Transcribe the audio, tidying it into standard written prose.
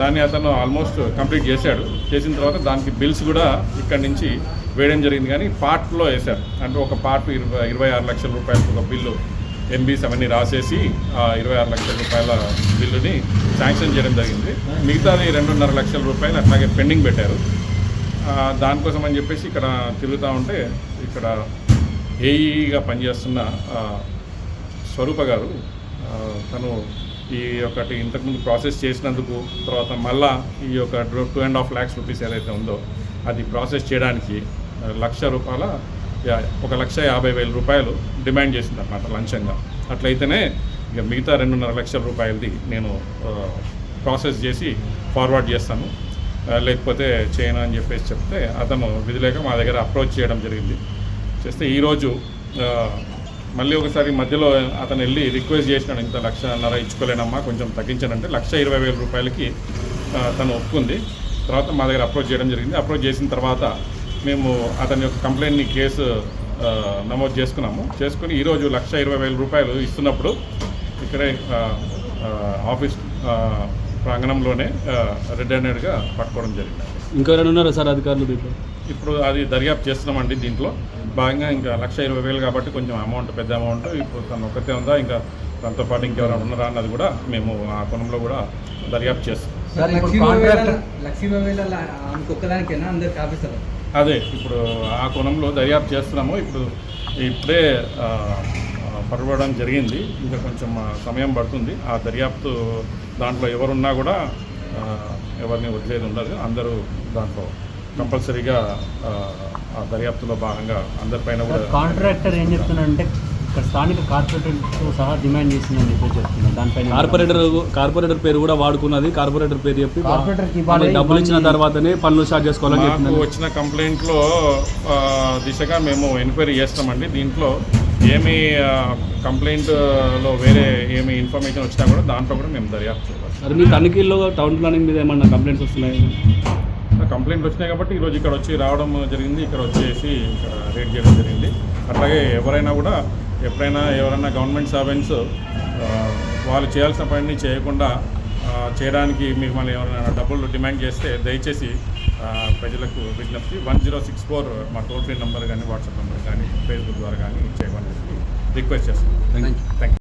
దాన్ని అతను almost complete చేసిన తర్వాత దానికి బిల్స్ కూడా ఇక్కడి నుంచి వేయడం జరిగింది. కానీ పార్ట్లో వేశారు. అంటే ఒక పార్ట్ 26 లక్షల రూపాయలకు ఒక బిల్లు ఎంబీస్ అవన్నీ రాసేసి 26 లక్షల రూపాయల బిల్లుని శాంక్షన్ చేయడం జరిగింది. మిగతాది 2.5 లక్షల రూపాయలు అట్లాగే పెండింగ్ పెట్టారు. దానికోసం అని చెప్పేసి ఇక్కడ తిరుగుతూ ఉంటే ఇక్కడ ఏఈగా పనిచేస్తున్న స్వరూప గారు తను ఈ ఒకటి ఇంతకుముందు ప్రాసెస్ చేసినందుకు తర్వాత మళ్ళా ఈ యొక్క 2.5 lakhs రూపీస్ ఏదైతే ఉందో అది ప్రాసెస్ చేయడానికి రూపాయల 1,50,000 రూపాయలు డిమాండ్ చేసిందన్నమాట లంచంగా. అట్లయితేనే ఇక మిగతా 2.5 లక్షల రూపాయలది నేను ప్రాసెస్ చేసి ఫార్వర్డ్ చేస్తాను, లేకపోతే చేయను అని చెప్పేసి చెప్తే అతను విధి లేక మా దగ్గర అప్రోచ్ చేయడం జరిగింది. చేస్తే ఈరోజు మళ్ళీ ఒకసారి మధ్యలో అతను వెళ్ళి రిక్వెస్ట్ చేసినాడు, ఇంత 1,50,000 ఇచ్చుకోలేనమ్మా కొంచెం తగ్గించానంటే 1,20,000 రూపాయలకి తను ఒప్పుకుంది. తర్వాత మా దగ్గర అప్రోచ్ చేయడం జరిగింది. అప్రోచ్ చేసిన తర్వాత మేము అతని యొక్క కంప్లైంట్ని కేసు నమోదు చేసుకుని ఈరోజు 1,20,000 రూపాయలు ఇస్తున్నప్పుడు ఇక్కడే ఆఫీస్ ప్రాంగణంలోనే రెడ్ హ్యాండెడ్గా పట్టుకోవడం జరిగింది. ఇంకా ఎవరైనా ఉన్నారా సార్ అధికారులు దీంట్లో? ఇప్పుడు అది దర్యాప్తు చేస్తున్నామండి. దీంట్లో భాగంగా ఇంకా 1,20,000 కాబట్టి కొంచెం అమౌంట్ పెద్ద అమౌంట్. ఇప్పుడు తను ఒక్కతే ఉందా, ఇంకా తనతో పాటు ఇంకెవరైనా ఉన్నారా అన్నది కూడా మేము ఆ కోణంలో కూడా దర్యాప్తు చేస్తాం. అదే ఇప్పుడు ఆ కోణంలో దర్యాప్తు చేస్తున్నాము. ఇప్పుడే పట్టుబడడం జరిగింది. ఇంకా కొంచెం సమయం పడుతుంది. ఆ దర్యాప్తు దాంట్లో ఎవరున్నా కూడా ఎవరిని వదిలేది ఉండదు. అందరూ దాంట్లో కంపల్సరీగా ఆ దర్యాప్తులో భాగంగా అందరిపైన కూడా. కాంట్రాక్టర్ ఏం చెప్తున్నాడంటే ఇక్కడ స్థానిక కార్పొరేటర్తో సహా డిమాండ్ చేసిందని చెప్పి చెప్తున్నారు. దానిపైన కార్పొరేటర్ పేరు కూడా వాడుకున్నది. కార్పొరేటర్ పేరు చెప్పి డబ్బులు ఇచ్చిన తర్వాతనే పనులు స్టార్ట్ చేసుకోవాలని మాకు వచ్చిన కంప్లైంట్లో దిశగా మేము ఎంక్వైరీ చేస్తామండి. దీంట్లో ఏమి కంప్లైంట్లో వేరే ఏమి ఇన్ఫర్మేషన్ వచ్చినా కూడా దాంట్లో కూడా మేము దర్యాప్తు చేయాలి. అది మీ తనిఖీల్లో టౌన్ ప్లానింగ్ మీద ఏమన్నా కంప్లైంట్స్ వస్తున్నాయి? కంప్లైంట్లు వచ్చినాయి కాబట్టి ఈరోజు ఇక్కడ వచ్చి రావడం జరిగింది. ఇక్కడ వచ్చేసి రేట్ చేయడం జరిగింది. అట్లాగే ఎవరైనా కూడా ఎప్పుడైనా ఎవరైనా గవర్నమెంట్ సర్వెంట్స్ వాళ్ళు చేయాల్సిన పనిని చేయకుండా చేయడానికి మిమ్మల్ని ఎవరైనా డబ్బులు డిమాండ్ చేస్తే దయచేసి ప్రజలకు విజ్ఞప్తి 1064 మా టోల్ ఫ్రీ నెంబర్ కానీ వాట్సాప్ నెంబర్ కానీ ఫేస్బుక్ ద్వారా కానీ చేయమని రిక్వెస్ట్ చేస్తాం. Thank you.